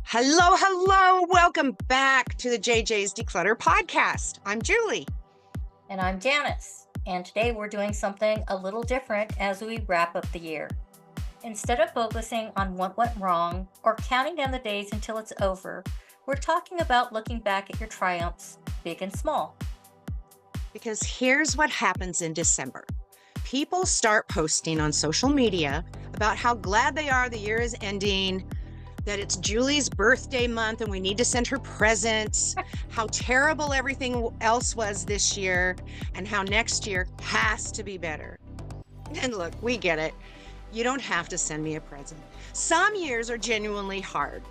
Hello, hello. Welcome back to the JJ's Declutter podcast. I'm Julie. And I'm Janis. And today we're doing something a little different as we wrap up the year. Instead of focusing on what went wrong or counting down the days until it's over, we're talking about looking back at your triumphs, big and small. Because here's what happens in December. People start posting on social media about how glad they are the year is ending, that it's Julie's birthday month and we need to send her presents, how terrible everything else was this year, and how next year has to be better. And look, we get it. You don't have to send me a present. Some years are genuinely hard.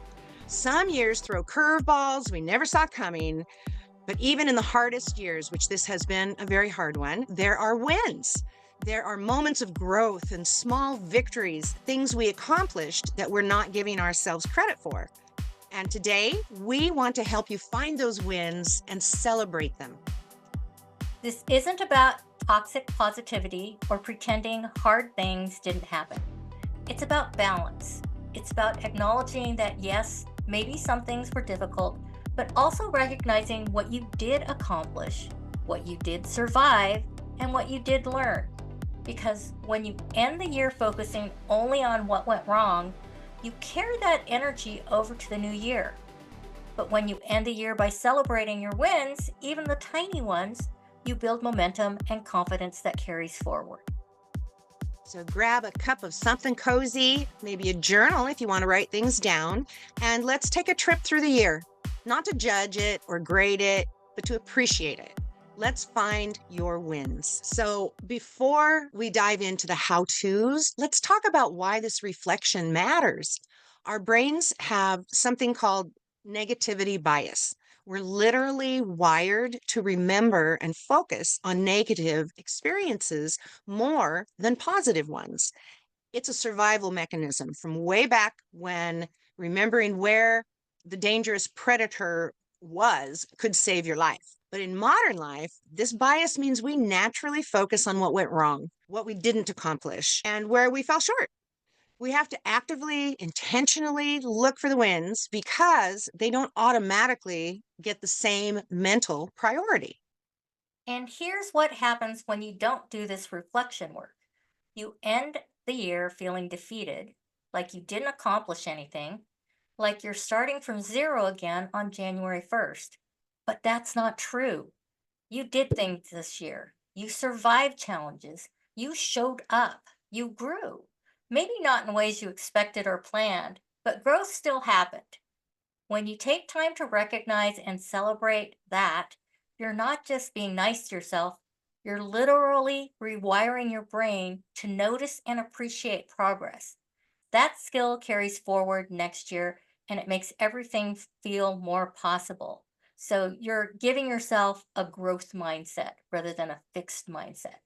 Some years throw curveballs we never saw coming. But even in the hardest years, which this has been a very hard one, there are wins. There are moments of growth and small victories, things we accomplished that we're not giving ourselves credit for. And today, we want to help you find those wins and celebrate them. This isn't about toxic positivity or pretending hard things didn't happen. It's about balance. It's about acknowledging that, yes, maybe some things were difficult, but also recognizing what you did accomplish, what you did survive, and what you did learn. Because when you end the year focusing only on what went wrong, you carry that energy over to the new year. But when you end the year by celebrating your wins, even the tiny ones, you build momentum and confidence that carries forward. So grab a cup of something cozy, maybe a journal if you want to write things down, and let's take a trip through the year. Not to judge it or grade it, but to appreciate it. Let's find your wins. So before we dive into the how-tos, let's talk about why this reflection matters. Our brains have something called negativity bias. We're literally wired to remember and focus on negative experiences more than positive ones. It's a survival mechanism from way back when remembering where the dangerous predator could save your life. But in modern life, this bias means we naturally focus on what went wrong, what we didn't accomplish, and where we fell short. We have to actively, intentionally look for the wins because they don't automatically get the same mental priority. And here's what happens when you don't do this reflection work. You end the year feeling defeated, like you didn't accomplish anything, like you're starting from zero again on January 1st. But that's not true. You did things this year. You survived challenges. You showed up. You grew. Maybe not in ways you expected or planned, but growth still happened. When you take time to recognize and celebrate that, you're not just being nice to yourself, you're literally rewiring your brain to notice and appreciate progress. That skill carries forward next year and it makes everything feel more possible. So you're giving yourself a growth mindset rather than a fixed mindset.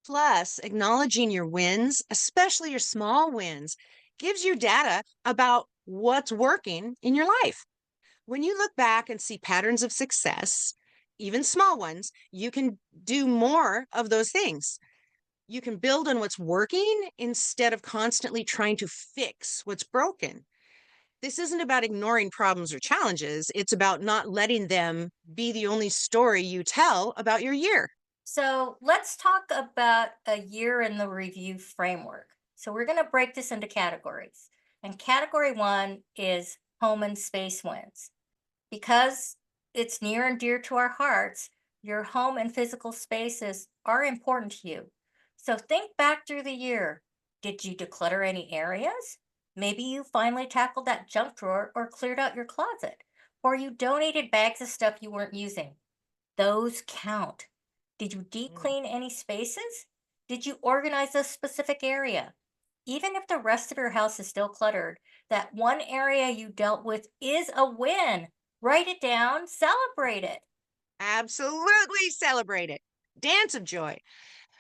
Plus, acknowledging your wins, especially your small wins, gives you data about what's working in your life. When you look back and see patterns of success, even small ones, you can do more of those things. You can build on what's working instead of constantly trying to fix what's broken. This isn't about ignoring problems or challenges. It's about not letting them be the only story you tell about your year. So let's talk about a year in the review framework. So we're going to break this into categories. And category one is home and space wins. Because it's near and dear to our hearts, your home and physical spaces are important to you. So think back through the year. Did you declutter any areas? Maybe you finally tackled that junk drawer or cleared out your closet, or you donated bags of stuff you weren't using. Those count. Did you deep Mm. clean any spaces? Did you organize a specific area? Even if the rest of your house is still cluttered, that one area you dealt with is a win. Write it down, celebrate it. Absolutely celebrate it. Dance of joy.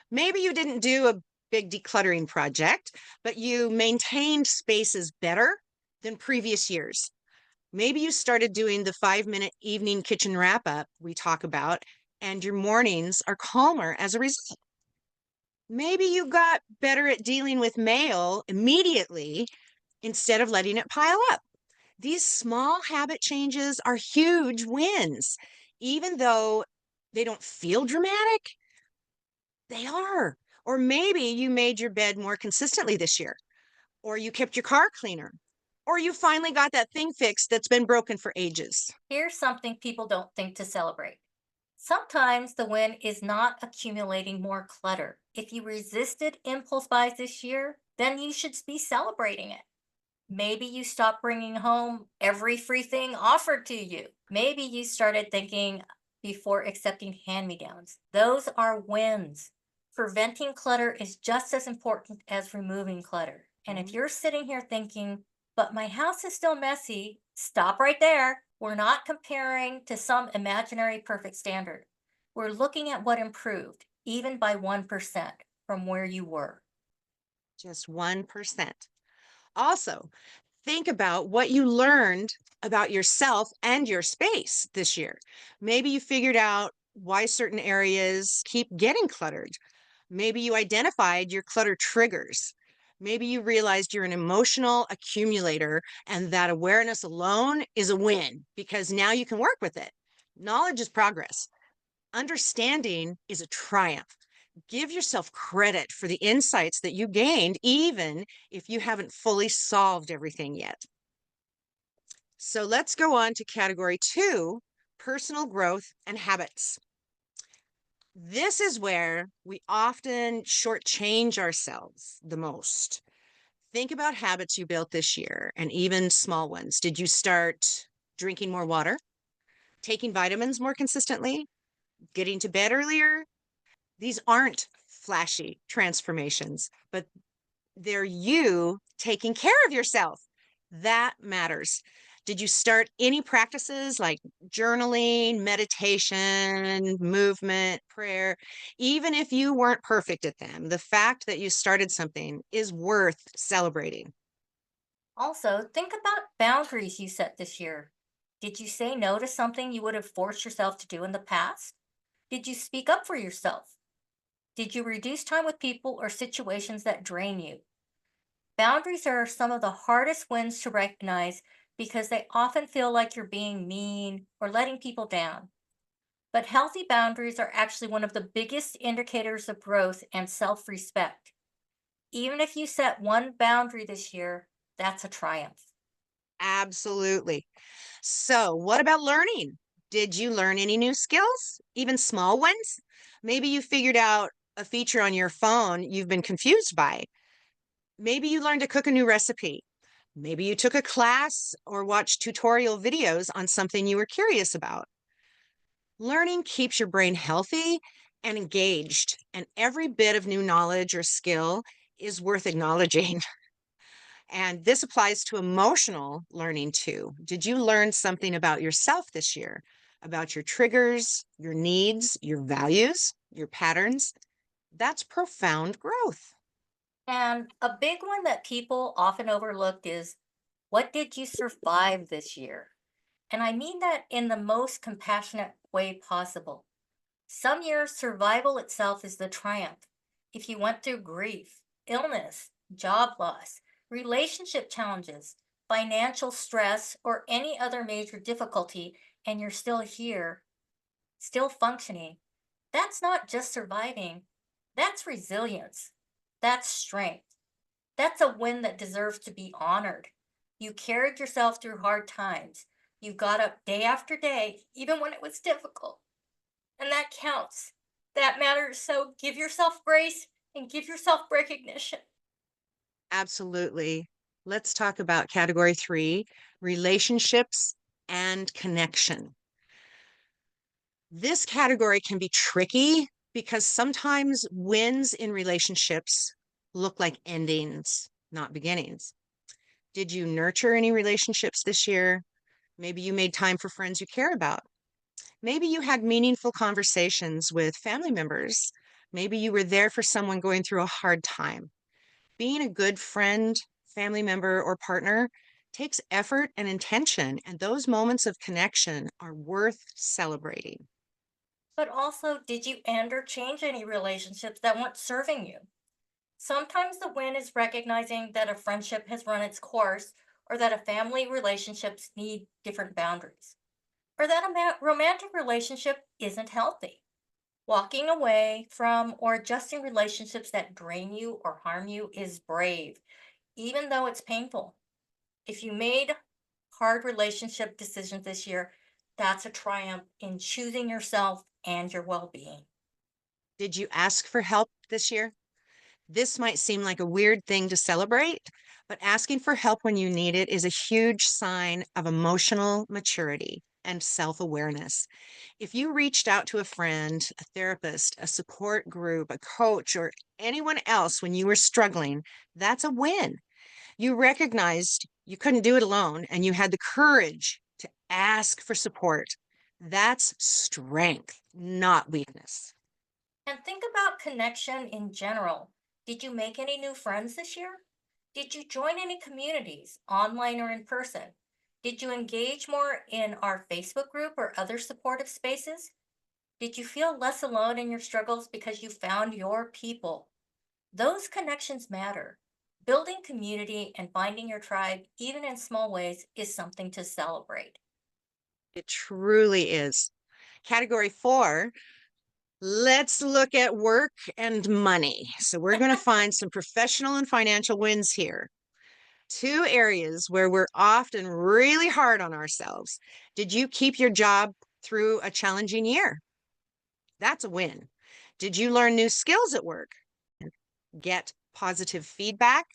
Maybe you didn't do a big decluttering project, but you maintained spaces better than previous years. Maybe you started doing the 5-minute evening kitchen wrap up we talk about, and your mornings are calmer as a result. Maybe you got better at dealing with mail immediately instead of letting it pile up. These small habit changes are huge wins. Even though they don't feel dramatic, they are. Or maybe you made your bed more consistently this year, or you kept your car cleaner, or you finally got that thing fixed that's been broken for ages. Here's something people don't think to celebrate. Sometimes the win is not accumulating more clutter. If you resisted impulse buys this year, then you should be celebrating it. Maybe you stopped bringing home every free thing offered to you. Maybe you started thinking before accepting hand me downs. Those are wins. Preventing clutter is just as important as removing clutter. And if Mhm. you're sitting here thinking, but my house is still messy, stop right there. We're not comparing to some imaginary perfect standard. We're looking at what improved, even by 1% from where you were. Just 1%. Also, think about what you learned about yourself and your space this year. Maybe you figured out why certain areas keep getting cluttered. Maybe you identified your clutter triggers. Maybe you realized you're an emotional accumulator and that awareness alone is a win because now you can work with it. Knowledge is progress. Understanding is a triumph. Give yourself credit for the insights that you gained, even if you haven't fully solved everything yet. So let's go on to category two, personal growth and habits. This is where we often shortchange ourselves the most. Think about habits you built this year and even small ones. Did you start drinking more water, taking vitamins more consistently, getting to bed earlier? These aren't flashy transformations, but they're you taking care of yourself. That matters. Did you start any practices like journaling, meditation, movement, prayer? Even if you weren't perfect at them, the fact that you started something is worth celebrating. Also, think about boundaries you set this year. Did you say no to something you would have forced yourself to do in the past? Did you speak up for yourself? Did you reduce time with people or situations that drain you? Boundaries are some of the hardest wins to recognize because they often feel like you're being mean or letting people down. But healthy boundaries are actually one of the biggest indicators of growth and self respect. Even if you set one boundary this year, that's a triumph. Absolutely. So, what about learning? Did you learn any new skills, even small ones? Maybe you figured out a feature on your phone you've been confused by. Maybe you learned to cook a new recipe. Maybe you took a class or watched tutorial videos on something you were curious about. Learning keeps your brain healthy and engaged, and every bit of new knowledge or skill is worth acknowledging. And this applies to emotional learning too. Did you learn something about yourself this year? About your triggers, your needs, your values, your patterns? That's profound growth. And a big one that people often overlook is, what did you survive this year? And I mean that in the most compassionate way possible. Some years, survival itself is the triumph. If you went through grief, illness, job loss, relationship challenges, financial stress, or any other major difficulty, and you're still here, still functioning, that's not just surviving, that's resilience, that's strength. That's a win that deserves to be honored. You carried yourself through hard times. You got up day after day, even when it was difficult. And that counts. That matters. So give yourself grace and give yourself recognition. Absolutely. Let's talk about category three, relationships and connection. This category can be tricky because sometimes wins in relationships look like endings, not beginnings. Did you nurture any relationships this year? Maybe you made time for friends you care about. Maybe you had meaningful conversations with family members. Maybe you were there for someone going through a hard time. Being a good friend, family member, or partner takes effort and intention, and those moments of connection are worth celebrating. But also, did you end or change any relationships that weren't serving you? Sometimes the win is recognizing that a friendship has run its course or that a family relationships need different boundaries, or that a romantic relationship isn't healthy. Walking away from or adjusting relationships that drain you or harm you is brave, even though it's painful. If you made hard relationship decisions this year, that's a triumph in choosing yourself and your well being. Did you ask for help this year? This might seem like a weird thing to celebrate, but asking for help when you need it is a huge sign of emotional maturity and self awareness. If you reached out to a friend, a therapist, a support group, a coach, or anyone else when you were struggling, that's a win. You recognized you couldn't do it alone and you had the courage to ask for support. That's strength, not weakness. And think about connection in general. Did you make any new friends this year? Did you join any communities, online or in person? Did you engage more in our Facebook group or other supportive spaces? Did you feel less alone in your struggles because you found your people? Those connections matter. Building community and finding your tribe, even in small ways, is something to celebrate. It truly is. Category 4, let's look at work and money. So we're going to find some professional and financial wins here. Two areas where we're often really hard on ourselves. Did you keep your job through a challenging year? That's a win. Did you learn new skills at work? Get positive feedback?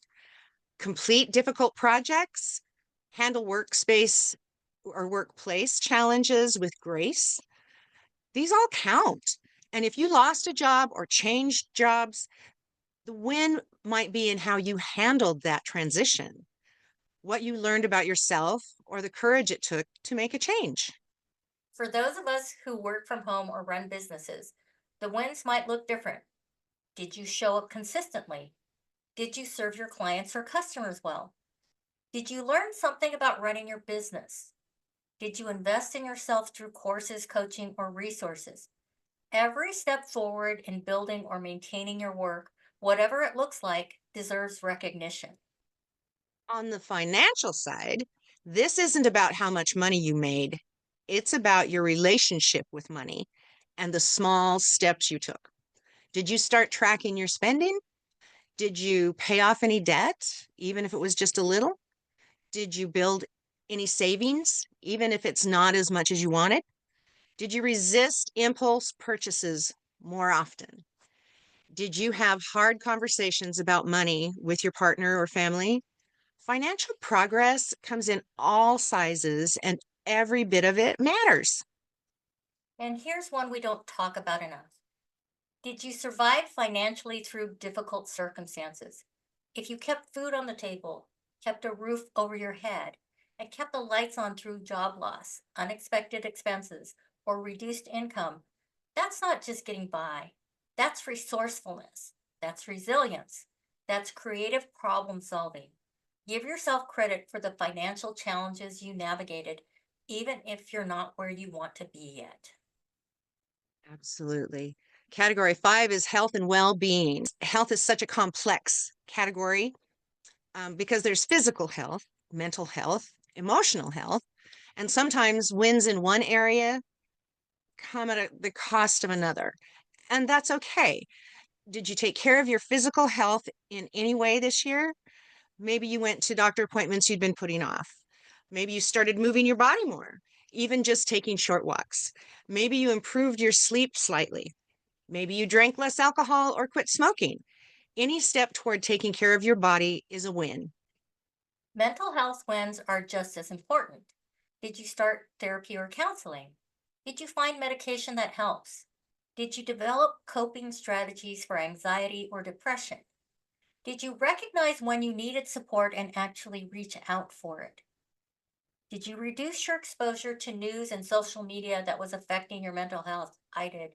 Complete difficult projects? Handle workspace or workplace challenges with grace? These all count. And if you lost a job or changed jobs, the win might be in how you handled that transition, what you learned about yourself, or the courage it took to make a change. For those of us who work from home or run businesses, the wins might look different. Did you show up consistently? Did you serve your clients or customers well? Did you learn something about running your business? Did you invest in yourself through courses, coaching, or resources? Every step forward in building or maintaining your work, whatever it looks like, deserves recognition. On the financial side, this isn't about how much money you made, it's about your relationship with money and the small steps you took. Did you start tracking your spending? Did you pay off any debt, even if it was just a little? Did you build any savings, even if it's not as much as you wanted? Did you resist impulse purchases more often? Did you have hard conversations about money with your partner or family? Financial progress comes in all sizes, and every bit of it matters. And here's one we don't talk about enough. Did you survive financially through difficult circumstances? If you kept food on the table, kept a roof over your head, and kept the lights on through job loss, unexpected expenses, or reduced income, that's not just getting by. That's resourcefulness. That's resilience. That's creative problem solving. Give yourself credit for the financial challenges you navigated, even if you're not where you want to be yet. Absolutely. Category 5 is health and well being. Health is such a complex category because there's physical health, mental health, emotional health, and sometimes wins in one area come at the cost of another. And that's okay. Did you take care of your physical health in any way this year? Maybe you went to doctor appointments you'd been putting off. Maybe you started moving your body more, even just taking short walks. Maybe you improved your sleep slightly. Maybe you drank less alcohol or quit smoking. Any step toward taking care of your body is a win. Mental health wins are just as important. Did you start therapy or counseling? Did you find medication that helps? Did you develop coping strategies for anxiety or depression? Did you recognize when you needed support and actually reach out for it? Did you reduce your exposure to news and social media that was affecting your mental health? I did.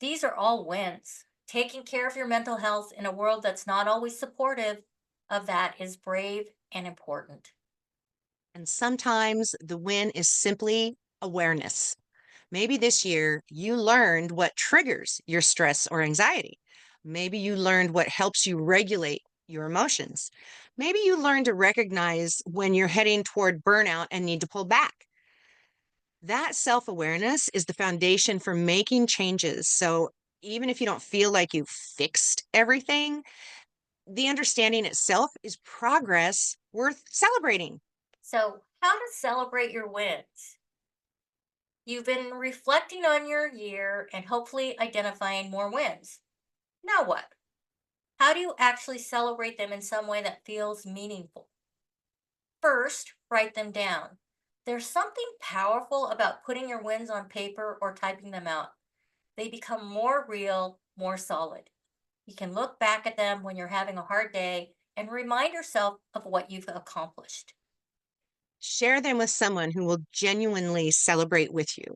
These are all wins. Taking care of your mental health in a world that's not always supportive of that is brave and important. And sometimes the win is simply awareness. Maybe this year you learned what triggers your stress or anxiety. Maybe you learned what helps you regulate your emotions. Maybe you learn to recognize when you're heading toward burnout and need to pull back. That self awareness is the foundation for making changes. So even if you don't feel like you've fixed everything, the understanding itself is progress worth celebrating. So, how to celebrate your wins? You've been reflecting on your year and hopefully identifying more wins. Now what? How do you actually celebrate them in some way that feels meaningful? First, write them down. There's something powerful about putting your wins on paper or typing them out. They become more real, more solid. You can look back at them when you're having a hard day and remind yourself of what you've accomplished. Share them with someone who will genuinely celebrate with you.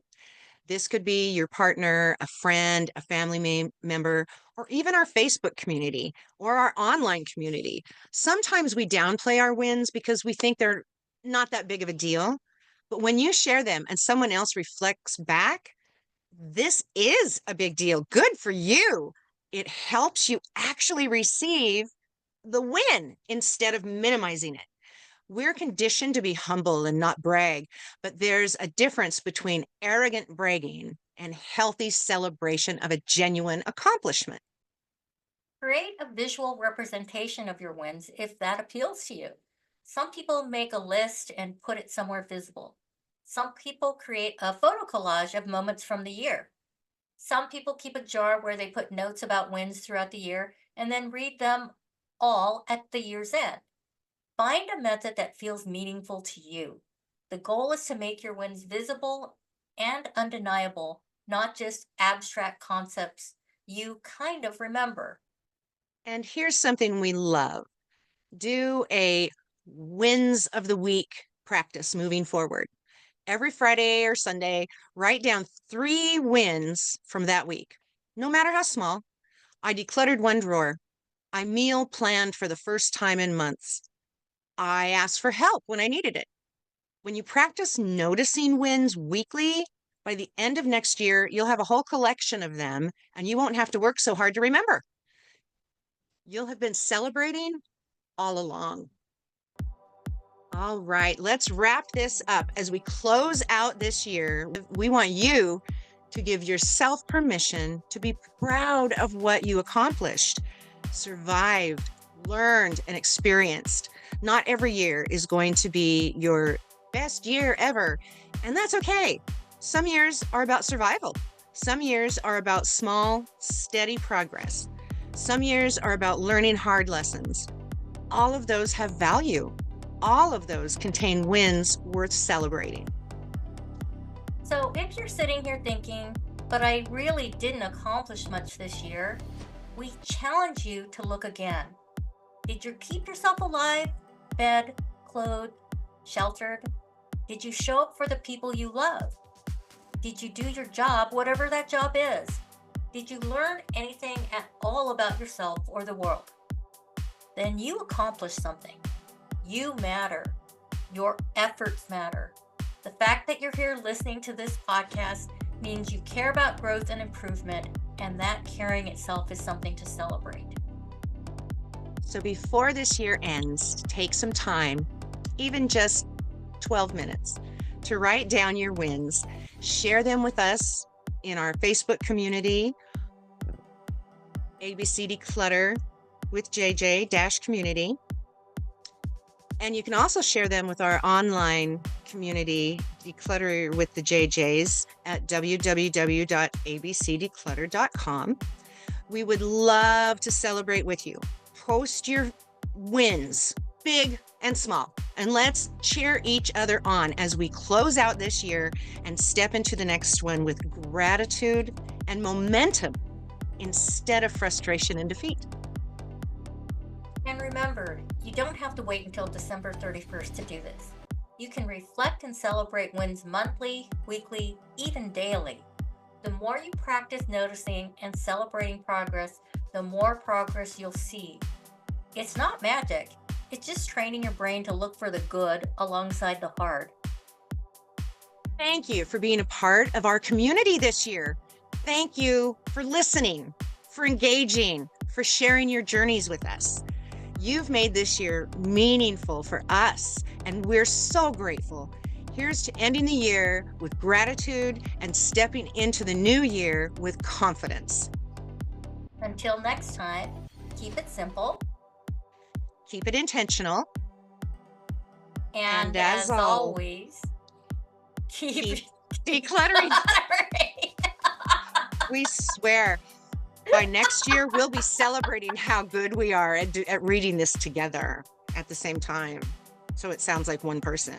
This could be your partner, a friend, a family member, or even our Facebook community or our online community. Sometimes we downplay our wins because we think they're not that big of a deal. But when you share them and someone else reflects back, this is a big deal. Good for you. It helps you actually receive the win instead of minimizing it. We're conditioned to be humble and not brag, but there's a difference between arrogant bragging and healthy celebration of a genuine accomplishment. Create a visual representation of your wins if that appeals to you. Some people make a list and put it somewhere visible. Some people create a photo collage of moments from the year. Some people keep a jar where they put notes about wins throughout the year and then read them all at the year's end. Find a method that feels meaningful to you. The goal is to make your wins visible and undeniable, not just abstract concepts you kind of remember. And here's something we love: do a wins of the week practice moving forward. Every Friday or Sunday, write down 3 wins from that week, no matter how small. I decluttered one drawer. I meal planned for the first time in months. I asked for help when I needed it. When you practice noticing wins weekly, by the end of next year, you'll have a whole collection of them and you won't have to work so hard to remember. You'll have been celebrating all along. All right, let's wrap this up. As we close out this year, we want you to give yourself permission to be proud of what you accomplished, survived, learned, and experienced. Not every year is going to be your best year ever, and that's okay. Some years are about survival. Some years are about small, steady progress. Some years are about learning hard lessons. All of those have value. All of those contain wins worth celebrating. So if you're sitting here thinking, but I really didn't accomplish much this year, we challenge you to look again. Did you keep yourself alive, fed, clothed, sheltered? Did you show up for the people you love? Did you do your job, whatever that job is? Did you learn anything at all about yourself or the world? Then you accomplished something. You matter. Your efforts matter. The fact that you're here listening to this podcast means you care about growth and improvement, and that caring itself is something to celebrate. So before this year ends, take some time, even just 12 minutes, to write down your wins. Share them with us in our Facebook community, ABC Declutter with JJ community. And you can also share them with our online community, Declutter with the JJs, at www.abcdeclutter.com. We would love to celebrate with you. Post your wins, big and small, and let's cheer each other on as we close out this year and step into the next one with gratitude and momentum instead of frustration and defeat. And remember, you don't have to wait until December 31st to do this. You can reflect and celebrate wins monthly, weekly, even daily. The more you practice noticing and celebrating progress, the more progress you'll see. It's not magic. It's just training your brain to look for the good alongside the hard. Thank you for being a part of our community this year. Thank you for listening, for engaging, for sharing your journeys with us. You've made this year meaningful for us, and we're so grateful. Here's to ending the year with gratitude and stepping into the new year with confidence. Until next time, keep it simple. Keep it intentional. And as as always, keep keep decluttering. decluttering. We swear by next year, we'll be celebrating how good we are at reading this together at the same time. So it sounds like one person.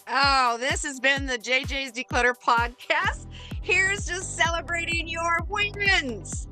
Oh, this has been the JJ's Declutter podcast. Here's just celebrating your wins.